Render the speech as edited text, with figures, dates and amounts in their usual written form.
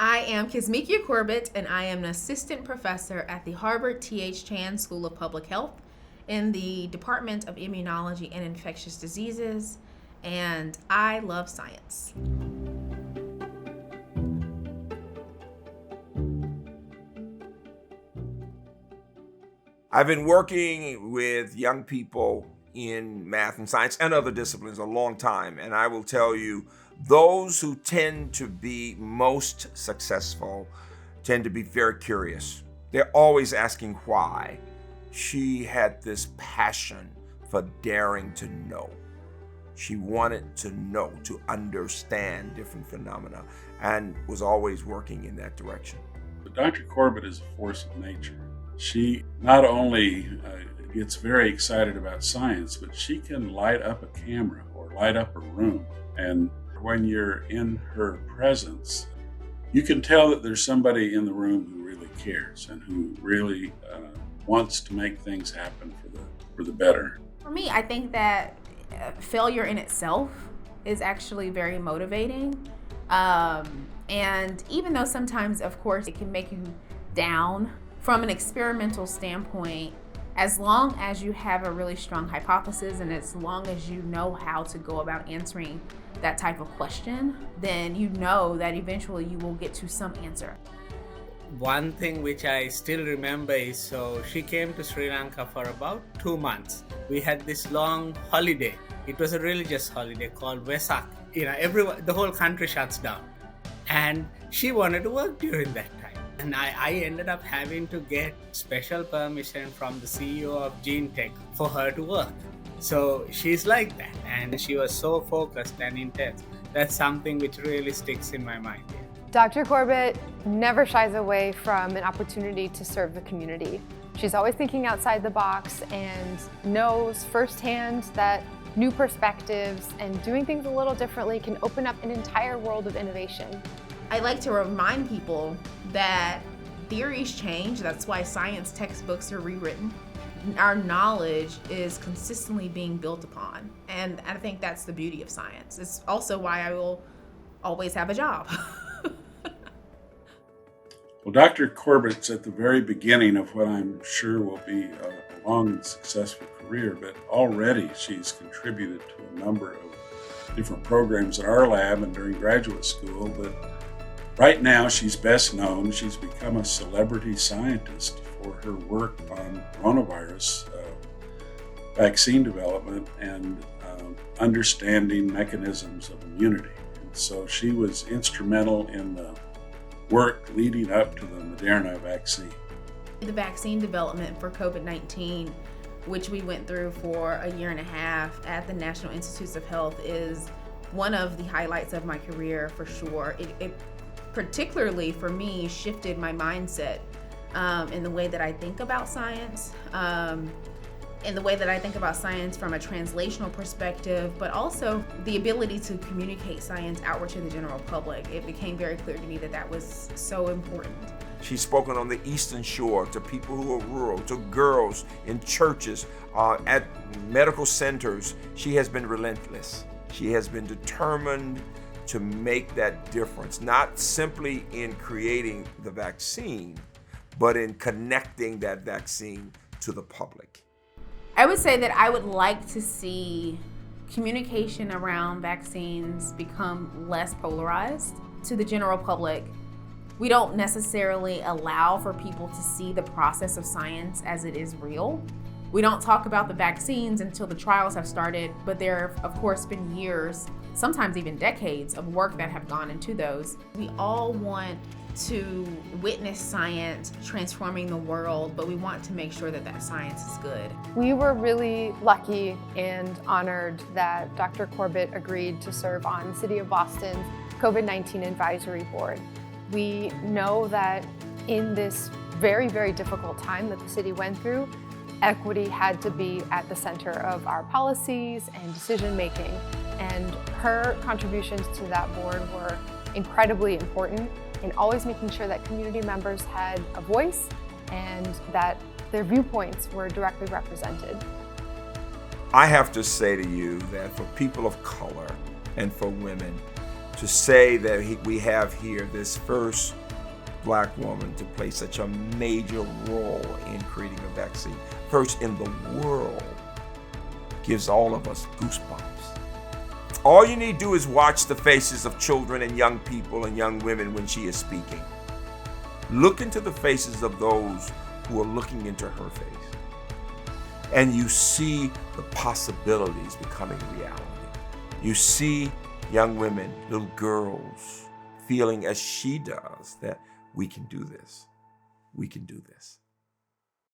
I am Kizzmekia Corbett, and I am an assistant professor at the Harvard T.H. Chan School of Public Health in the Department of Immunology and Infectious Diseases, and I love science. I've been working with young people in math and science and other disciplines a long time, and I will tell you, those who tend to be most successful tend to be very curious. They're always asking why. She had this passion for daring to know. She wanted to know, to understand different phenomena, and was always working in that direction. Dr. Corbett is a force of nature. She not only gets very excited about science, but she can light up a camera or light up a room. And when you're in her presence, you can tell that there's somebody in the room who really cares and who really wants to make things happen for the better. For me, I think that failure in itself is actually very motivating. And even though sometimes, of course, it can make you down, from an experimental standpoint, as long as you have a really strong hypothesis and as long as you know how to go about answering that type of question, then you know that eventually you will get to some answer. One thing which I still remember is, so she came to Sri Lanka for about 2 months. We had this long holiday. It was a religious holiday called Vesak. The whole country shuts down. And she wanted to work during that time. And I ended up having to get special permission from the CEO of GeneTech for her to work. So she's like that, and she was so focused and intense. That's something which really sticks in my mind. Dr. Corbett never shies away from an opportunity to serve the community. She's always thinking outside the box and knows firsthand that new perspectives and doing things a little differently can open up an entire world of innovation. I like to remind people that theories change. That's why science textbooks are rewritten. Our knowledge is consistently being built upon. And I think that's the beauty of science. It's also why I will always have a job. Well, Dr. Corbett's at the very beginning of what I'm sure will be a long and successful career, but already she's contributed to a number of different programs at our lab and during graduate school. But right now, she's best known. She's become a celebrity scientist for her work on coronavirus vaccine development and understanding mechanisms of immunity. And so she was instrumental in the work leading up to the Moderna vaccine. The vaccine development for COVID-19, which we went through for a year and a half at the National Institutes of Health, is one of the highlights of my career for sure. It particularly for me shifted my mindset in the way that I think about science, in the way that I think about science from a translational perspective, but also the ability to communicate science outward to the general public. It became very clear to me that that was so important. She's spoken on the Eastern Shore to people who are rural, to girls in churches, at medical centers. She has been relentless. She has been determined to make that difference, not simply in creating the vaccine, but in connecting that vaccine to the public. I would say that I would like to see communication around vaccines become less polarized to the general public. We don't necessarily allow for people to see the process of science as it is real. We don't talk about the vaccines until the trials have started, but there have, of course, been years, sometimes even decades, of work that have gone into those. We all want to witness science transforming the world, but we want to make sure that that science is good. We were really lucky and honored that Dr. Corbett agreed to serve on the City of Boston's COVID-19 Advisory Board. We know that in this very, very difficult time that the city went through, equity had to be at the center of our policies and decision making. And her contributions to that board were incredibly important in always making sure that community members had a voice and that their viewpoints were directly represented. I have to say to you that for people of color and for women, to say that we have here this first Black woman to play such a major role in creating a vaccine, first in the world, gives all of us goosebumps. All you need to do is watch the faces of children and young people and young women when she is speaking. Look into the faces of those who are looking into her face, and you see the possibilities becoming reality. You see young women, little girls, feeling as she does that we can do this. We can do this.